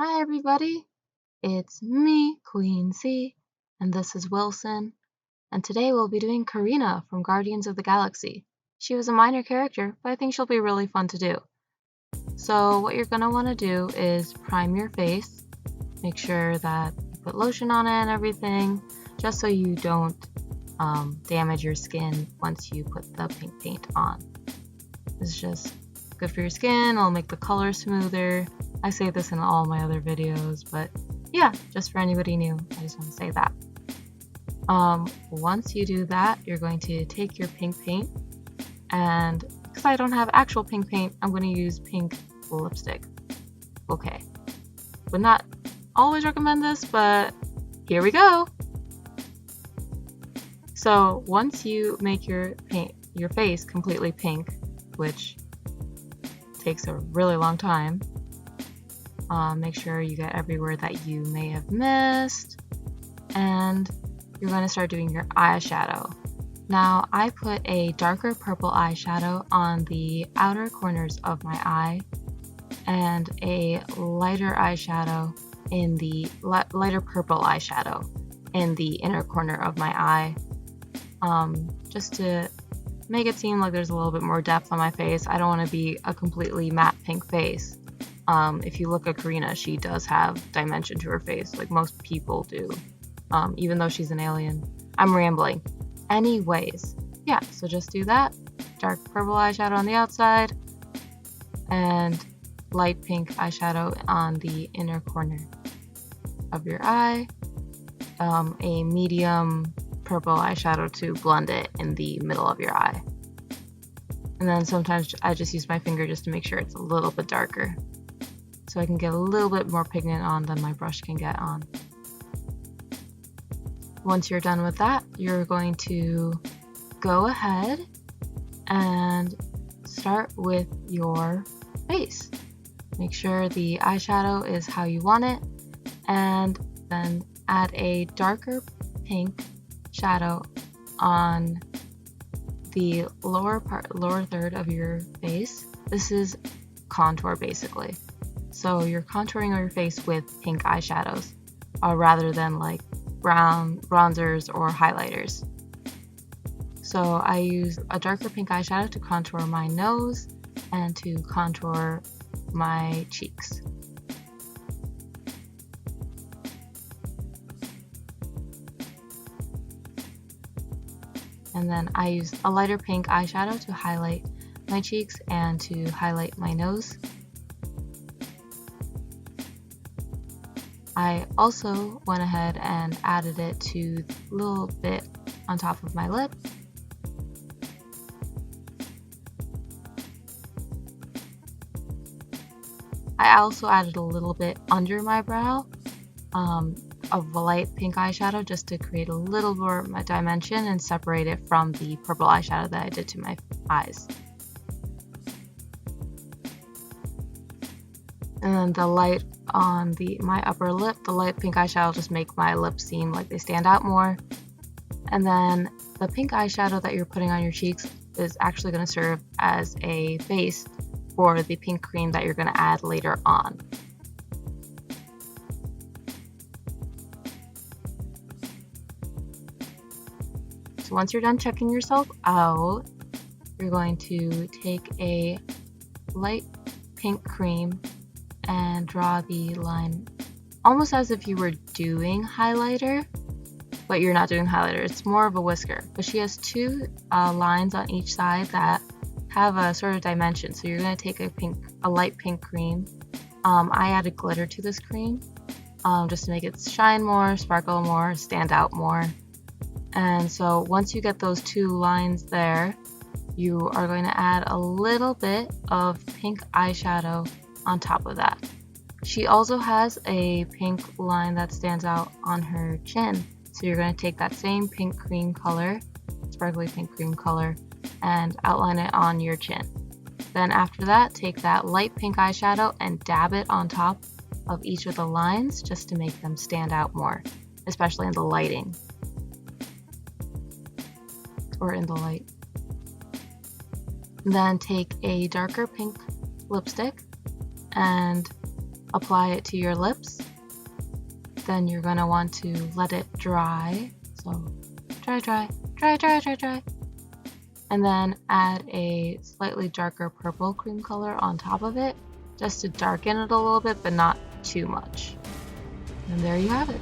Hi everybody, it's me, Queen C, and this is Wilson, and today we'll be doing Carina from Guardians of the Galaxy. She was a minor character, but I think she'll be really fun to do. So what you're going to want to do is prime your face, make sure that you put lotion on it and everything, just so you don't damage your skin once you put the pink paint on. This is just good for your skin, it'll make the color smoother. I say this in all my other videos, but yeah, just for anybody new, I just want to say that. Once you do that, you're going to take your pink paint, and because I don't have actual pink paint, I'm going to use pink lipstick. Okay. Would not always recommend this, but here we go. So once you make your face completely pink, which takes a really long time, make sure you get everywhere that you may have missed, and you're going to start doing your eyeshadow. Now I put a darker purple eyeshadow on the outer corners of my eye and a lighter eyeshadow in the lighter purple eyeshadow in the inner corner of my eye, just to make it seem like there's a little bit more depth on my face. I don't want to be a completely matte pink face. If you look at Carina, she does have dimension to her face, like most people do, even though she's an alien. I'm rambling. Anyways, yeah, so just do that. Dark purple eyeshadow on the outside, and light pink eyeshadow on the inner corner of your eye. A medium purple eyeshadow to blend it in the middle of your eye. And then sometimes I just use my finger just to make sure it's a little bit darker, so I can get a little bit more pigment on than my brush can get on. Once you're done with that, you're going to go ahead and start with your face. Make sure the eyeshadow is how you want it, and then add a darker pink shadow on the lower third of your face. This is contour basically. So you're contouring your face with pink eyeshadows, rather than like brown bronzers or highlighters. So I use a darker pink eyeshadow to contour my nose and to contour my cheeks. And then I use a lighter pink eyeshadow to highlight my cheeks and to highlight my nose. I also went ahead and added it to a little bit on top of my lip. I also added a little bit under my brow of a light pink eyeshadow, just to create a little more dimension and separate it from the purple eyeshadow that I did to my eyes. And then the light on my upper lip, the light pink eyeshadow will just make my lips seem like they stand out more. And then the pink eyeshadow that you're putting on your cheeks is actually going to serve as a base for the pink cream that you're going to add later on. So once you're done checking yourself out, you're going to take a light pink cream and draw the line almost as if you were doing highlighter, but you're not doing highlighter. It's more of a whisker. But she has two lines on each side that have a sort of dimension. So you're going to take a light pink cream. I added glitter to this cream just to make it shine more, sparkle more, stand out more. And so once you get those two lines there, you are going to add a little bit of pink eyeshadow on top of that. She also has a pink line that stands out on her chin. So you're going to take that same pink cream color, sparkly pink cream color, and outline it on your chin. Then after that, take that light pink eyeshadow and dab it on top of each of the lines just to make them stand out more, especially in the lighting or in the light. Then take a darker pink lipstick and apply it to your lips. Then you're going to want to let it dry. So dry, dry, dry, dry, dry, dry. And then add a slightly darker purple cream color on top of it, just to darken it a little bit, but not too much. And there you have it.